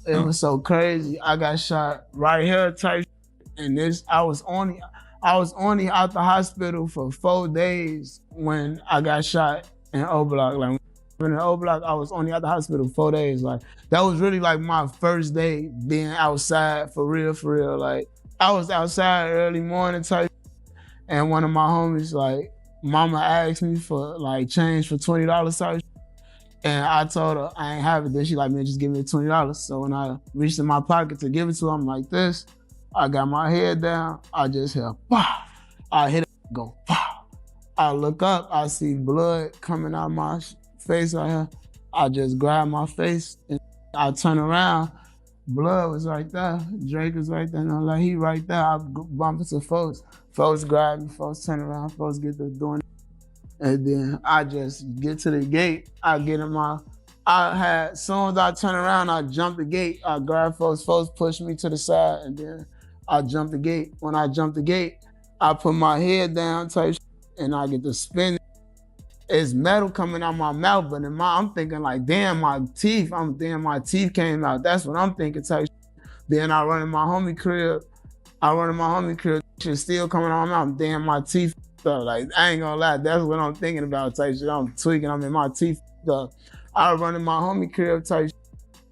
It was so crazy. I got shot right here type, and I was only out the hospital for 4 days when I got shot in OBlock. Like when in OBlock, I was only out the hospital 4 days. Like that was really like my first day being outside for real, for real. Like I was outside early morning type, and one of my homies like, mama asked me for like change for $20 type. And I told her I ain't have it. Then she like, man, just give me $20. So when I reached in my pocket to give it to her, I'm like this. I got my head down. I just hear, pow. I hit it, go, pow. I look up, I see blood coming out my face right here. I just grab my face and I turn around. Blood was right there. Drake was right there. And I'm like, he right there. I bump into folks. Folks grab me, folks turn around, folks get the door. And then I just get to the gate. I get in as soon as I turn around, I jump the gate. I grab folks push me to the side, and then I jump the gate. When I jump the gate, I put my head down type shit, and I get to spin. It's metal coming out my mouth, but I'm thinking like, damn, my teeth came out. That's what I'm thinking type shit. Then I run in my homie crib. Shit still coming out my mouth. Damn, my teeth. So like, I ain't gonna lie, that's what I'm thinking about type shit. I'm tweaking, I'm in my teeth stuff. I run in my homie crib type shit.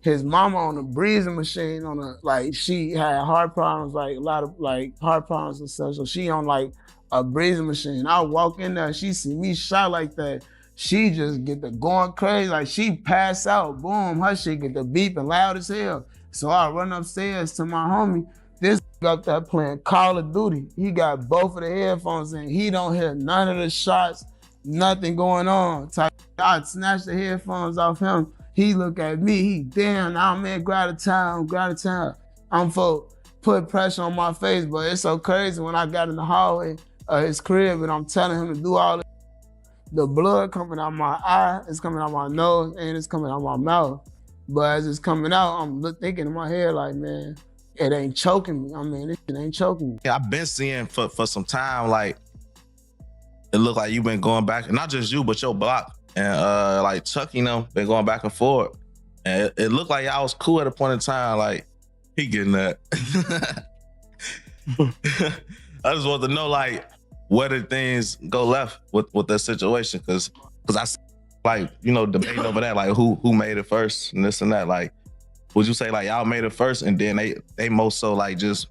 His mama on a breathing machine like she had heart problems, like a lot of like heart problems and stuff. So she on like a breathing machine. I walk in there, she see me shot like that. She just get the going crazy, like she pass out, boom, her shit get the beeping loud as hell. So I run upstairs to my homie. This up there playing Call of Duty. He got both of the headphones in. He don't hear none of the shots, nothing going on. I snatched the headphones off him. He look at me, he damn, now man, go out of town. I'm for put pressure on my face, but it's so crazy when I got in the hallway of his crib and I'm telling him to do all this. The blood coming out my eye, it's coming out my nose, and it's coming out my mouth. But as it's coming out, I'm thinking in my head like, man, it ain't choking me. I mean, it ain't choking me. Yeah, I've been seeing for some time, like, it look like you've been going back, and not just you, but your block. And like Chucky, been going back and forth. And it looked like y'all was cool at a point in time, like, he getting that. I just want to know, like, where did things go left with that situation? Cause I see, like, debating over that, like who made it first and this and that. Like, would you say like y'all made it first and then they most so like just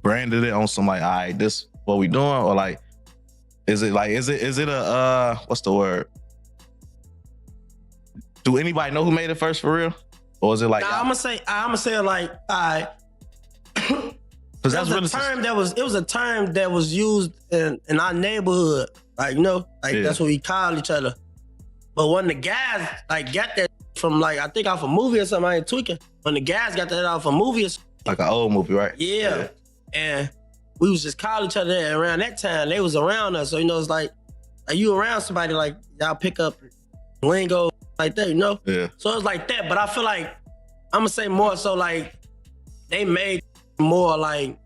branded it on some like, all right, this what we doing? Or like, is it a what's the word? Do anybody know who made it first for real? Or is it like, I'm gonna say like, all right. Cause that's really it was a term that was used in our neighborhood. Like, that's what we call each other. But when the guys like got that from like, I think off a movie or something, I ain't tweaking. When the guys got that off a movie or something. Like an old movie, right? Yeah. And we was just calling each other that. And around that time, they was around us. So, it's like you around somebody, like y'all pick up lingo like that, Yeah. So it was like that. But I feel like, I'm gonna say more so like, they made more like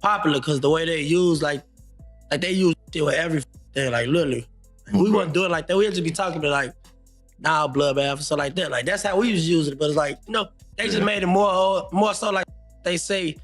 popular because the way they use like they use it with everything, like literally. We wasn't doing like that. We had to be talking to like, nah, bloodbath or something like that. Like that's how we was using it. But it's like, they just made it more so like they say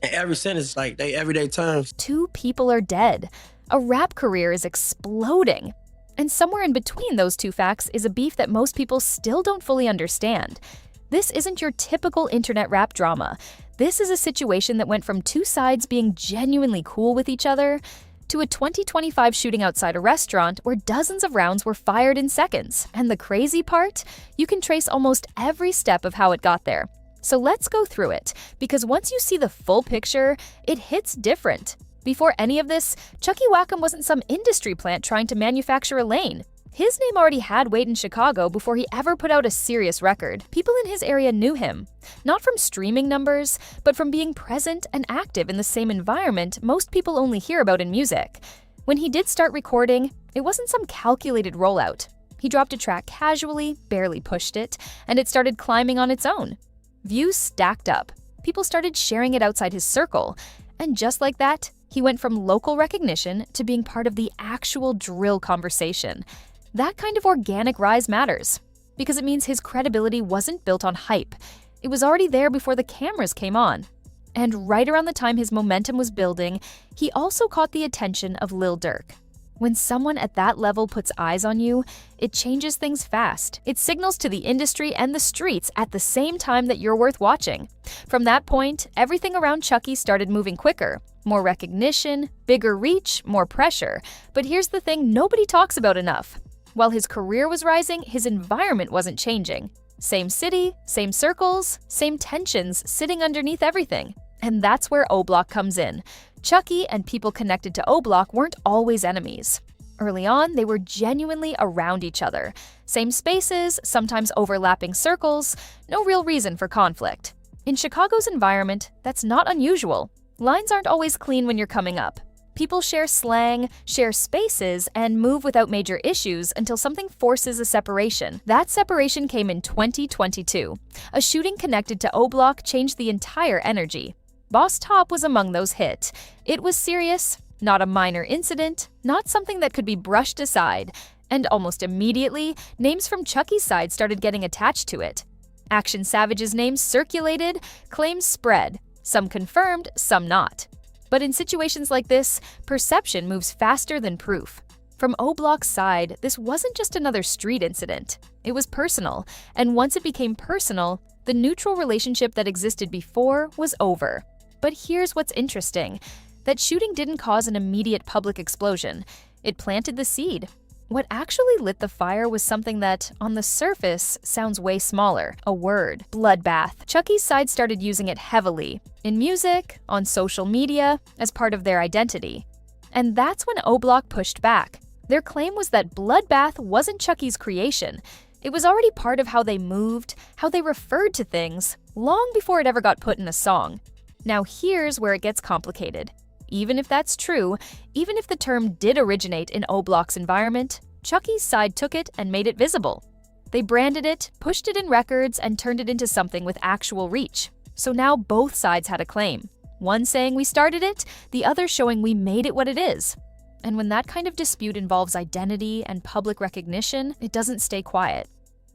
in every sentence, like they everyday terms. 2 people are dead. A rap career is exploding. And somewhere in between those 2 facts is a beef that most people still don't fully understand. This isn't your typical internet rap drama. This is a situation that went from 2 sides being genuinely cool with each other to a 2025 shooting outside a restaurant where dozens of rounds were fired in seconds. And the crazy part? You can trace almost every step of how it got there. So let's go through it, because once you see the full picture, it hits different. Before any of this, Chucky Wackem wasn't some industry plant trying to manufacture a lane. His name already had weight in Chicago before he ever put out a serious record. People in his area knew him, not from streaming numbers, but from being present and active in the same environment most people only hear about in music. When he did start recording, it wasn't some calculated rollout. He dropped a track casually, barely pushed it, and it started climbing on its own. Views stacked up. People started sharing it outside his circle. And just like that, he went from local recognition to being part of the actual drill conversation. That kind of organic rise matters, because it means his credibility wasn't built on hype. It was already there before the cameras came on. And right around the time his momentum was building, he also caught the attention of Lil Durk. When someone at that level puts eyes on you, it changes things fast. It signals to the industry and the streets at the same time that you're worth watching. From that point, everything around Chucky started moving quicker. More recognition, bigger reach, more pressure. But here's the thing nobody talks about enough. While his career was rising, his environment wasn't changing. Same city, same circles, same tensions sitting underneath everything. And that's where OBlock comes in. Chucky and people connected to OBlock weren't always enemies. Early on, they were genuinely around each other. Same spaces, sometimes overlapping circles, no real reason for conflict. In Chicago's environment, that's not unusual. Lines aren't always clean when you're coming up. People share slang, share spaces, and move without major issues until something forces a separation. That separation came in 2022. A shooting connected to OBlock changed the entire energy. Boss Top was among those hit. It was serious, not a minor incident, not something that could be brushed aside. And almost immediately, names from Chucky's side started getting attached to it. Action Savage's name circulated, claims spread. Some confirmed, some not. But in situations like this, perception moves faster than proof. From OBlock's side, this wasn't just another street incident. It was personal, and once it became personal, the neutral relationship that existed before was over. But here's what's interesting. That shooting didn't cause an immediate public explosion. It planted the seed. What actually lit the fire was something that, on the surface, sounds way smaller. A word. Bloodbath. Chucky's side started using it heavily. In music, on social media, as part of their identity. And that's when OBlock pushed back. Their claim was that bloodbath wasn't Chucky's creation. It was already part of how they moved, how they referred to things, long before it ever got put in a song. Now here's where it gets complicated. Even if that's true, even if the term did originate in OBlock's environment, Chucky's side took it and made it visible. They branded it, pushed it in records, and turned it into something with actual reach. So now both sides had a claim. One saying we started it, the other showing we made it what it is. And when that kind of dispute involves identity and public recognition, it doesn't stay quiet.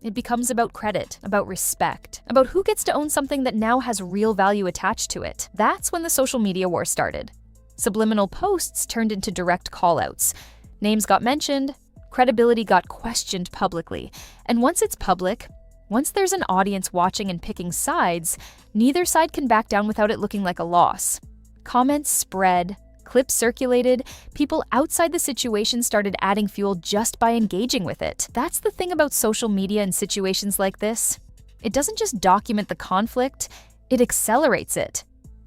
It becomes about credit, about respect, about who gets to own something that now has real value attached to it. That's when the social media war started. Subliminal posts turned into direct callouts. Names got mentioned, credibility got questioned publicly. And once it's public, once there's an audience watching and picking sides, neither side can back down without it looking like a loss. Comments spread, clips circulated, people outside the situation started adding fuel just by engaging with it. That's the thing about social media in situations like this. It doesn't just document the conflict, it accelerates it.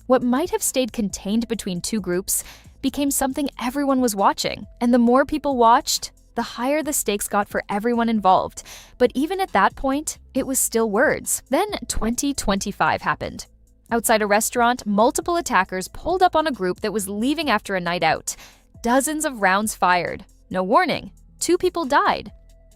What might have stayed contained between two groups became something everyone was watching. And the more people watched, the higher the stakes got for everyone involved. But even at that point, it was still words. Then 2025 happened. Outside a restaurant, multiple attackers pulled up on a group that was leaving after a night out. Dozens of rounds fired. No warning. 2 people died.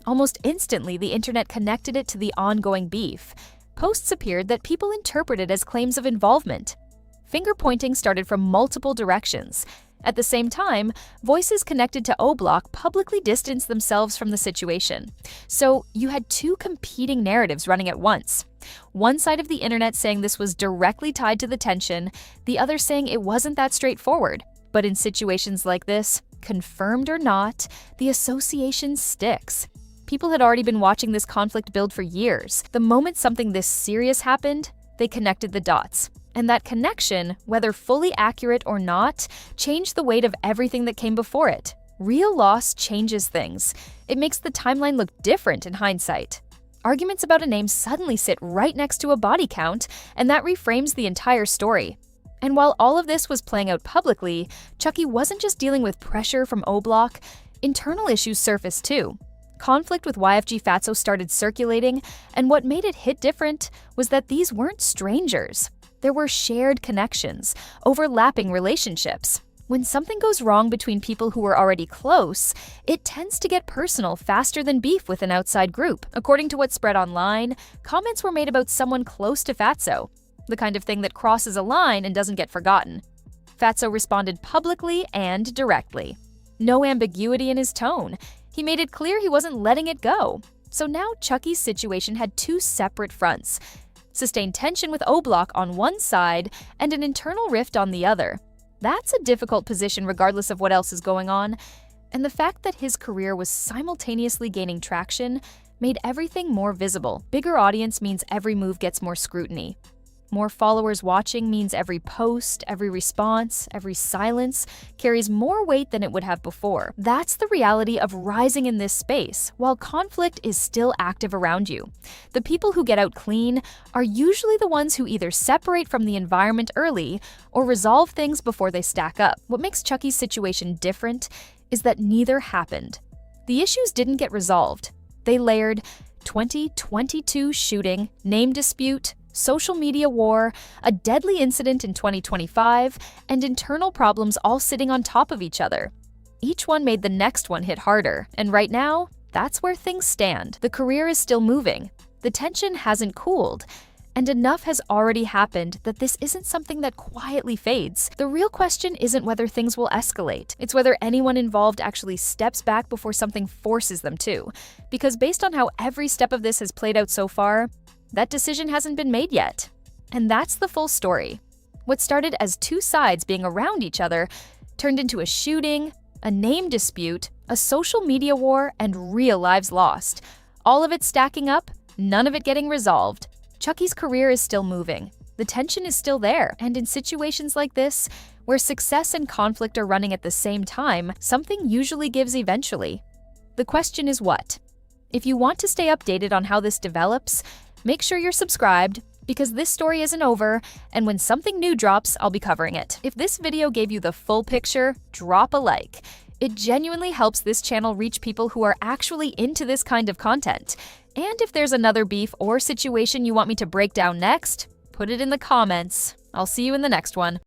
Almost instantly, the internet connected it to the ongoing beef. Posts appeared that people interpreted as claims of involvement. Finger-pointing started from multiple directions. At the same time, voices connected to OBlock publicly distanced themselves from the situation. So you had 2 competing narratives running at once. One side of the internet saying this was directly tied to the tension, the other saying it wasn't that straightforward. But in situations like this, confirmed or not, the association sticks. People had already been watching this conflict build for years. The moment something this serious happened, they connected the dots. And that connection, whether fully accurate or not, changed the weight of everything that came before it. Real loss changes things. It makes the timeline look different in hindsight. Arguments about a name suddenly sit right next to a body count, and that reframes the entire story. And while all of this was playing out publicly, Chucky wasn't just dealing with pressure from OBlock, internal issues surfaced too. Conflict with YFG Fatso started circulating, and what made it hit different was that these weren't strangers. There were shared connections, overlapping relationships. When something goes wrong between people who were already close, it tends to get personal faster than beef with an outside group. According to what spread online, comments were made about someone close to Fatso, the kind of thing that crosses a line and doesn't get forgotten. Fatso responded publicly and directly. No ambiguity in his tone. He made it clear he wasn't letting it go. So now Chucky's situation had 2 separate fronts. sustain tension with OBlock on one side, and an internal rift on the other. That's a difficult position regardless of what else is going on, and the fact that his career was simultaneously gaining traction made everything more visible. Bigger audience means every move gets more scrutiny. More followers watching means every post, every response, every silence carries more weight than it would have before. That's the reality of rising in this space, while conflict is still active around you. The people who get out clean are usually the ones who either separate from the environment early or resolve things before they stack up. What makes Chucky's situation different is that neither happened. The issues didn't get resolved. They layered 2022 shooting, name dispute, social media war, a deadly incident in 2025, and internal problems all sitting on top of each other. Each one made the next one hit harder, and right now, that's where things stand. The career is still moving, the tension hasn't cooled, and enough has already happened that this isn't something that quietly fades. The real question isn't whether things will escalate, it's whether anyone involved actually steps back before something forces them to. Because based on how every step of this has played out so far, that decision hasn't been made yet. And that's the full story. What started as two sides being around each other turned into a shooting, a name dispute, a social media war, and real lives lost. All of it stacking up, none of it getting resolved. Chucky's career is still moving. The tension is still there, and in situations like this, where success and conflict are running at the same time, something usually gives eventually. The question is what? If you want to stay updated on how this develops, make sure you're subscribed, because this story isn't over, and when something new drops, I'll be covering it. If this video gave you the full picture, drop a like. It genuinely helps this channel reach people who are actually into this kind of content. And if there's another beef or situation you want me to break down next, put it in the comments. I'll see you in the next one.